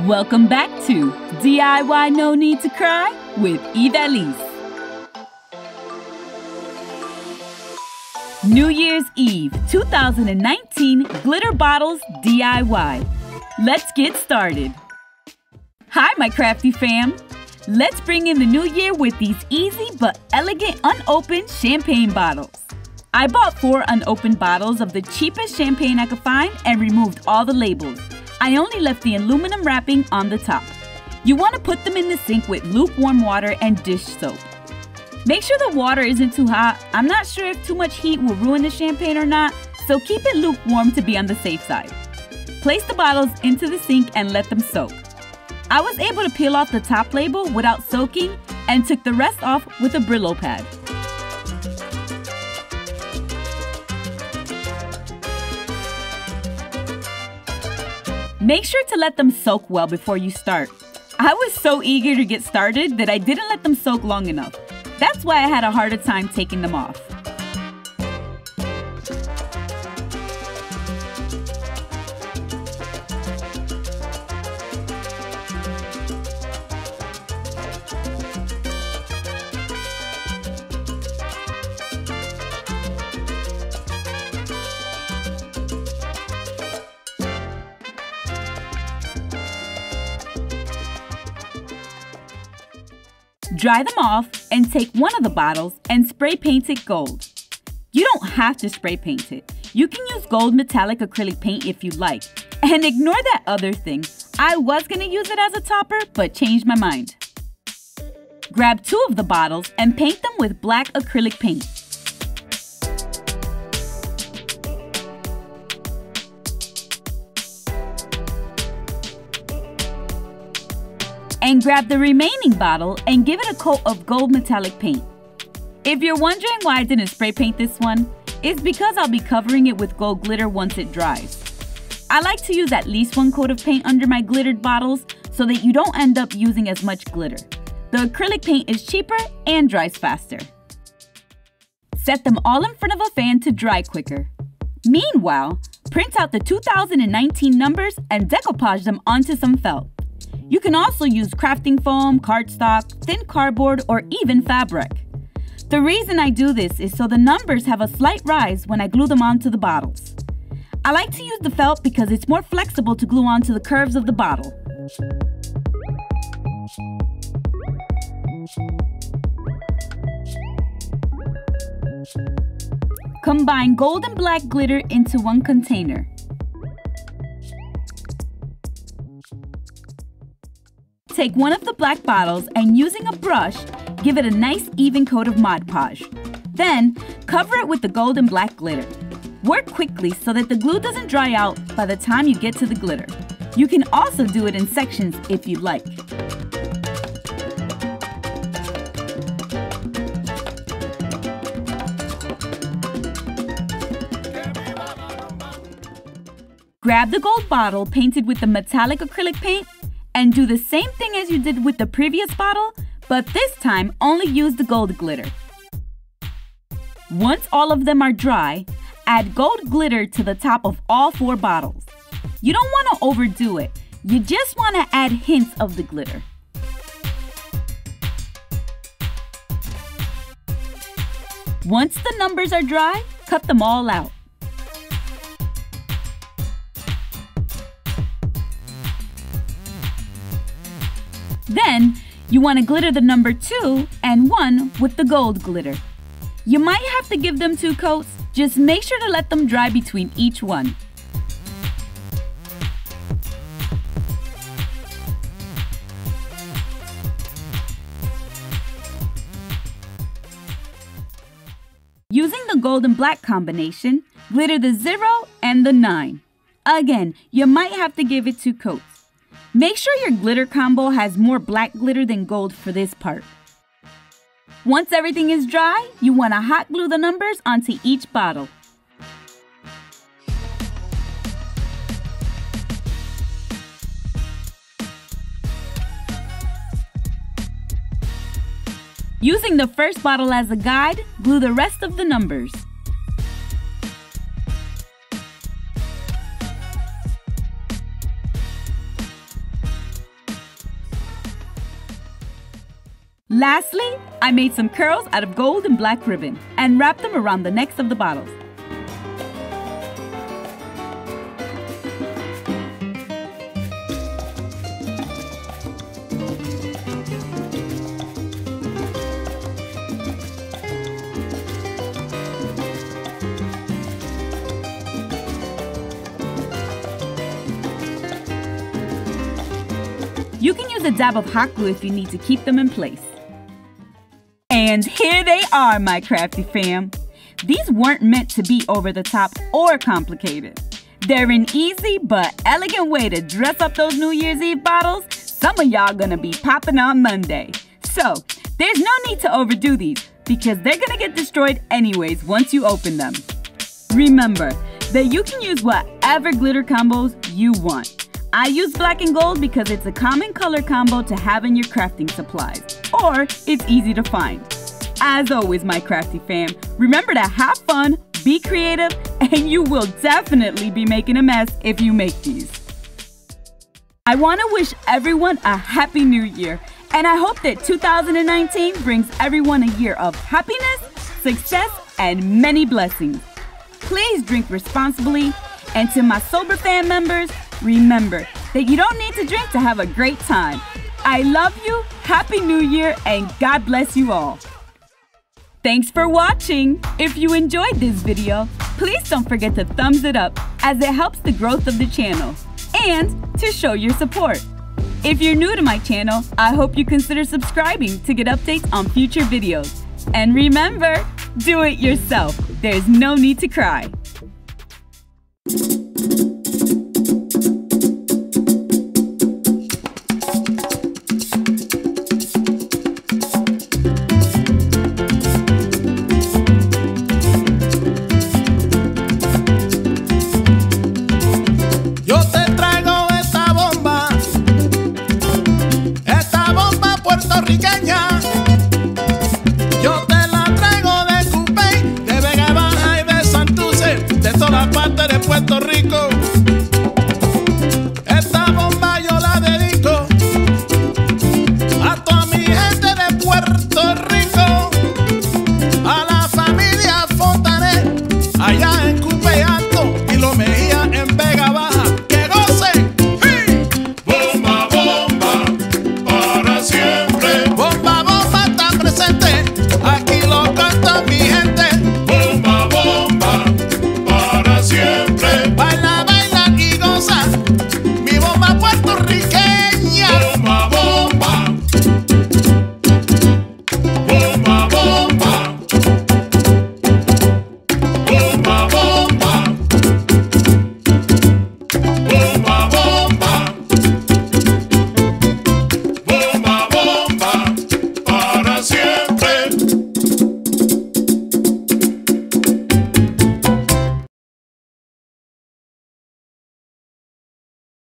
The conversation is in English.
Welcome back to DIY No Need to Cry with Ivelisse. New Year's Eve 2019 Glitter Bottles DIY. Let's get started. Hi, my crafty fam. Let's bring in the new year with these easy but elegant unopened champagne bottles. I bought 4 unopened bottles of the cheapest champagne I could find and removed all the labels. I only left the aluminum wrapping on the top. You want to put them in the sink with lukewarm water and dish soap. Make sure the water isn't too hot. I'm not sure if too much heat will ruin the champagne or not, so keep it lukewarm to be on the safe side. Place the bottles into the sink and let them soak. I was able to peel off the top label without soaking and took the rest off with a Brillo pad. Make sure to let them soak well before you start. I was so eager to get started that I didn't let them soak long enough. That's why I had a harder time taking them off. Dry them off and take one of the bottles and spray paint it gold. You don't have to spray paint it. You can use gold metallic acrylic paint if you like. And ignore that other thing. I was going to use it as a topper, but changed my mind. Grab 2 of the bottles and paint them with black acrylic paint. And grab the remaining bottle and give it a coat of gold metallic paint. If you're wondering why I didn't spray paint this one, it's because I'll be covering it with gold glitter once it dries. I like to use at least 1 coat of paint under my glittered bottles so that you don't end up using as much glitter. The acrylic paint is cheaper and dries faster. Set them all in front of a fan to dry quicker. Meanwhile, print out the 2019 numbers and decoupage them onto some felt. You can also use crafting foam, cardstock, thin cardboard, or even fabric. The reason I do this is so the numbers have a slight rise when I glue them onto the bottles. I like to use the felt because it's more flexible to glue onto the curves of the bottle. Combine gold and black glitter into one container. Take one of the black bottles and using a brush, give it a nice even coat of Mod Podge. Then, cover it with the gold and black glitter. Work quickly so that the glue doesn't dry out by the time you get to the glitter. You can also do it in sections if you'd like. Grab the gold bottle painted with the metallic acrylic paint and do the same thing as you did with the previous bottle, but this time only use the gold glitter. Once all of them are dry, add gold glitter to the top of all 4 bottles. You don't want to overdo it. You just want to add hints of the glitter. Once the numbers are dry, cut them all out. Then, you want to glitter the number 2 and 1 with the gold glitter. You might have to give them 2 coats, just make sure to let them dry between each one. Using the gold and black combination, glitter the 0 and the 9. Again, you might have to give it 2 coats. Make sure your glitter combo has more black glitter than gold for this part. Once everything is dry, you want to hot glue the numbers onto each bottle. Using the first bottle as a guide, glue the rest of the numbers. Lastly, I made some curls out of gold and black ribbon and wrapped them around the necks of the bottles. You can use a dab of hot glue if you need to keep them in place. And here they are, my crafty fam. These weren't meant to be over the top or complicated. They're an easy but elegant way to dress up those New Year's Eve bottles some of y'all gonna be popping on Monday. So, there's no need to overdo these because they're gonna get destroyed anyways once you open them. Remember that you can use whatever glitter combos you want. I use black and gold because it's a common color combo to have in your crafting supplies, or it's easy to find. As always, my crafty fam, remember to have fun, be creative, and you will definitely be making a mess if you make these. I want to wish everyone a happy new year, and I hope that 2019 brings everyone a year of happiness, success, and many blessings. Please drink responsibly, and to my sober fam members, remember that you don't need to drink to have a great time. I love you, Happy New Year, and God bless you all. Thanks for watching. If you enjoyed this video, please don't forget to thumbs it up as it helps the growth of the channel and to show your support. If you're new to my channel, I hope you consider subscribing to get updates on future videos. And remember, do it yourself. There's no need to cry.